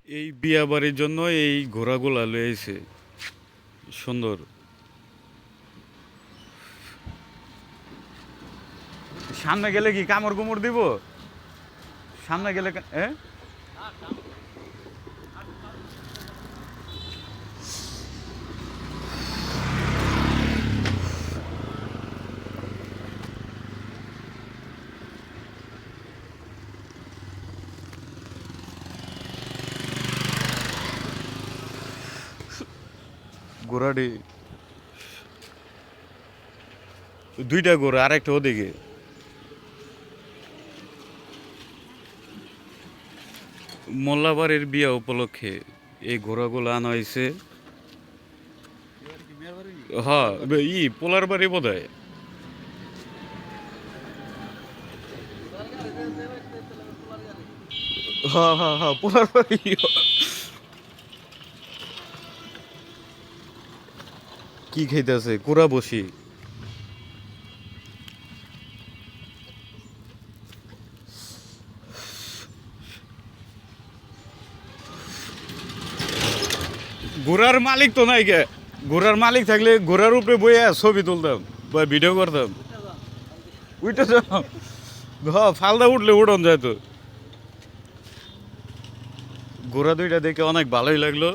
এই বিয়া বাড়ির জন্য এই ঘোড়াগুলা লয়েছে সুন্দর। সামনে গেলে কি কামড় কুমড় দিব? সামনে গেলে ঘোড়াটি দুইটা ঘোড়া, আরেকটা ওদিকে। মোল্লাবাড়ির বিয়া উপলক্ষে এই ঘোড়াগুলো আনা হয়েছে। হ্যাঁ, পোলার বাড়ি বোধ হয়। হ্যাঁ হ্যাঁ হ্যাঁ, পোলার বাড়ি। কি খাইতেছে? কুড়া বসি। ঘোড়ার মালিক তো নাই কে? ঘোড়ার মালিক থাকলে ঘোড়ার উপরে বইয়া ছবি তুলতাম বা ভিডিও করতাম। উইটা যাও। হ্যাঁ, ফালদা উঠলে উড়ন যায় তো। ঘোড়া দুইটা দেখে অনেক ভালোই লাগলো।